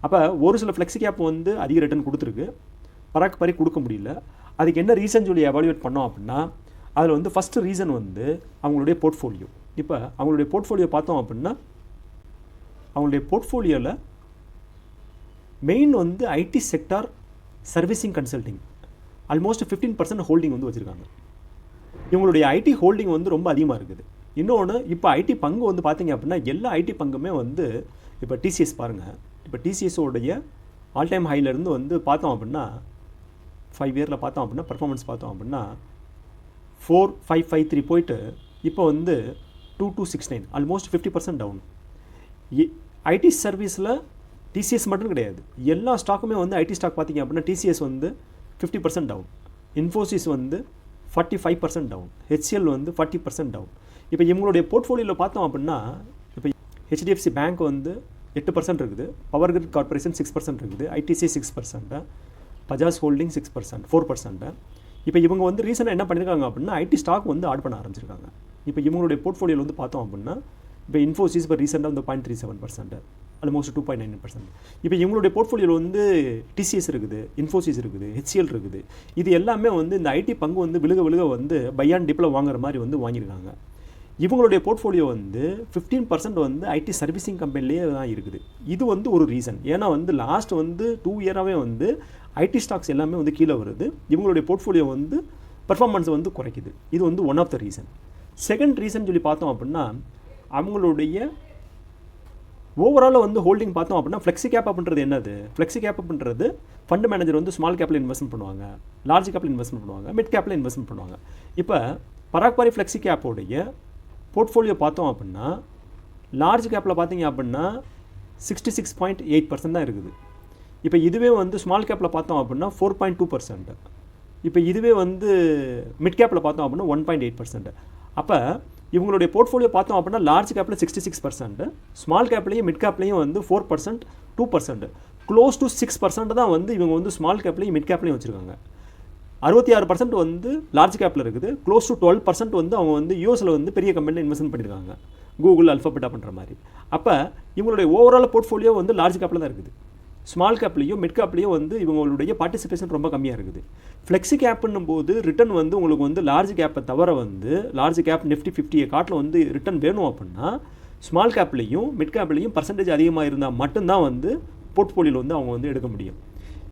அப்போ ஒரு சில ஃப்ளெக்ஸி கேப் வந்து அதிக ரிட்டர்ன் கொடுத்துருக்கு, பராக் பாரி கொடுக்க முடியல. அதுக்கு என்ன ரீசன் சொல்லி எவாலுவேட் பண்ணோம் அப்படின்னா, அதில் வந்து ஃபஸ்ட்டு ரீசன் வந்து அவங்களுடைய போர்ட்ஃபோலியோ. இப்போ அவங்களுடைய போர்ட்ஃபோலியோ பார்த்தோம் அப்படின்னா, அவங்களுடைய போர்ட்ஃபோலியோவில் மெயின் வந்து IT sector, servicing, consulting almost 15% holding வந்து வச்சுருக்காங்க. இவங்களுடைய ஐடி ஹோல்டிங் வந்து ரொம்ப அதிகமாக இருக்குது. இன்னொன்று, இப்போ ஐடி பங்கு வந்து பார்த்தீங்க அப்படின்னா எல்லா ஐடி பங்குமே வந்து இப்போ டிசிஎஸ் பாருங்கள், இப்போ டிசிஎஸோடைய ஆல் டைம் ஹைலேருந்து வந்து பார்த்தோம் அப்படின்னா 5 இயரில் பார்த்தோம் அப்படின்னா பர்ஃபார்மன்ஸ் பார்த்தோம் அப்படின்னா 4553 போயிட்டு இப்போ வந்து 2269, ஆல்மோஸ்ட் 50% டவுன். ஐடி சர்வீஸில் டிசிஎஸ் மட்டும் கிடையாது, எல்லா ஸ்டாக்குமே வந்து ஐடி ஸ்டாக் பார்த்தீங்க அப்படின்னா டிசிஎஸ் வந்து 50% டவுன், இன்ஃபோசிஸ் வந்து 45% டவுன், ஹெச்சிஎல் வந்து 40% டவுன். இப்போ இவங்களுடைய போர்ட்ஃபோலியோவில் பார்த்தோம் அப்படின்னா இப்போ ஹெச்டிஎஃப்சி பேங்க் வந்து 8% இருக்குது, பவர் கிரிட் கார்பரேஷன் 6% இருக்குது, ஐடிசி 6%, பஜாஜ் ஹோல்டிங் 6%, 4%. இப்போ இவங்க வந்து ரீசனாக என்ன பண்ணியிருக்காங்க அப்படின்னா ஐடி ஸ்டாக் வந்து ஆட் பண்ண ஆரம்பிச்சிருக்காங்க. இப்போ இவங்களுடைய போர்ட்ஃபோலியோவில் வந்து பார்த்தோம் அப்படின்னா இப்போ இன்ஃபோசிஸ் இப்போ ரீசெண்டாக வந்து 0.37%, ஆல்மோஸ்ட் 2.9%. இப்போ இவங்களுடைய போர்ட்ஃபோலியோவில் வந்து டிசிஎஸ் இருக்குது, இன்ஃபோசிஸ் இருக்குது, ஹெச்சிஎல் இருக்குது. இது எல்லாமே வந்து இந்த ஐடி பங்கு வந்து விழுக வந்து பை அண்ட் டிப்பில் வாங்குற மாதிரி வந்து வாங்கியிருக்காங்க. இவங்களுடைய போர்ட்ஃபோலியோ வந்து 15% வந்து ஐடி சர்வீசிங் கம்பெனிலேயே தான் இருக்குது. இது வந்து ஒரு ரீசன். ஏன்னா வந்து லாஸ்ட் வந்து 2 இயராகவே வந்து ஐடி ஸ்டாக்ஸ் எல்லாமே வந்து கீழே வருது, இவங்களுடைய போர்ட்ஃபோலியோ வந்து பர்ஃபார்மன்ஸ் வந்து குறைக்குது. இது வந்து one of the reason. Second reason சொல்லி பார்த்தோம் அப்படின்னா அவங்களுடைய ஓவராலாக வந்து ஹோல்டிங் பார்த்தோம் அப்படின்னா ஃப்ளெக்ஸி கேப் அப்படின்றது என்னது? ஃப்ளெக்ஸி கேப் அப்படின்றது ஃபண்ட் மேனேஜர் வந்து ஸ்மால் கேப்பில் இன்வெஸ்ட்மெண்ட் பண்ணுவாங்க, லார்ஜ் கேப்பில் இன்வெஸ்ட்மெண்ட் பண்ணுவாங்க, மிட் கேப்பில் இன்வெஸ்ட்மெண்ட் பண்ணுவாங்க. இப்போ பராக் பாரி ஃப்ளெக்ஸி கேப்போடைய போர்ட்ஃபோலியோ பார்த்தோம் அப்படின்னா லார்ஜ் கேப்பில் பார்த்தீங்க அப்படின்னா 66.8% தான் இருக்குது. இப்போ இதுவே வந்து ஸ்மால் கேப்பில் பார்த்தோம் அப்படின்னா 4.2%. இப்போ இதுவே வந்து மிட் கேப்பில் பார்த்தோம் அப்படின்னா 1.8%. அப்போ இவங்களுடைய போர்ட்ஃபோலியோ பார்த்தோம் அப்படின்னா லார்ஜ் கேப்பில் 66%, ஸ்மால் கேப்லேயும் மிட் கேப்லேயும் வந்து 4%, 2%, க்ளோஸ் டு 6% தான் வந்து இவங்க வந்து ஸ்மால் கேப்லேயும் மிட் கேப்லேயும் வச்சுருக்காங்க. 66% வந்து லார்ஜ் கேப்பில் இருக்குது, க்ளோஸ் டு 12% வந்து அவங்க வந்து யூஎஸில் வந்து பெரிய கம்பெனியில் இன்வெஸ்ட்மெண்ட் பண்ணியிருக்காங்க, கூகுள், அல்ஃபாபெட்டா பண்ணுற மாதிரி. அப்போ இவங்களுடைய ஓவரால் போர்ட்ஃபோலியோ வந்து லார்ஜ் கேப்பில் தான் இருக்குது, ஸ்மால் கேப்லேயும் மிட் கேப்லேயும் வந்து இவங்களுடைய பார்ட்டிசிபேஷன் ரொம்ப கம்மியாக இருக்குது. ஃப்ளெக்ஸி கேப்புன்னும் போது ரிட்டன் வந்து உங்களுக்கு வந்து லார்ஜ் கேப்பை தவிர வந்து லார்ஜ் கேப் நிஃப்டி 50 காட்டில் வந்து ரிட்டன் வேணும் அப்படின்னா ஸ்மால் கேப்லேயும் மிட் கேப்லேயும் பர்சன்டேஜ் அதிகமாக இருந்தால் மட்டும்தான் வந்து போர்ட்ஃபோலியோவில் வந்து அவங்க வந்து எடுக்க முடியும்.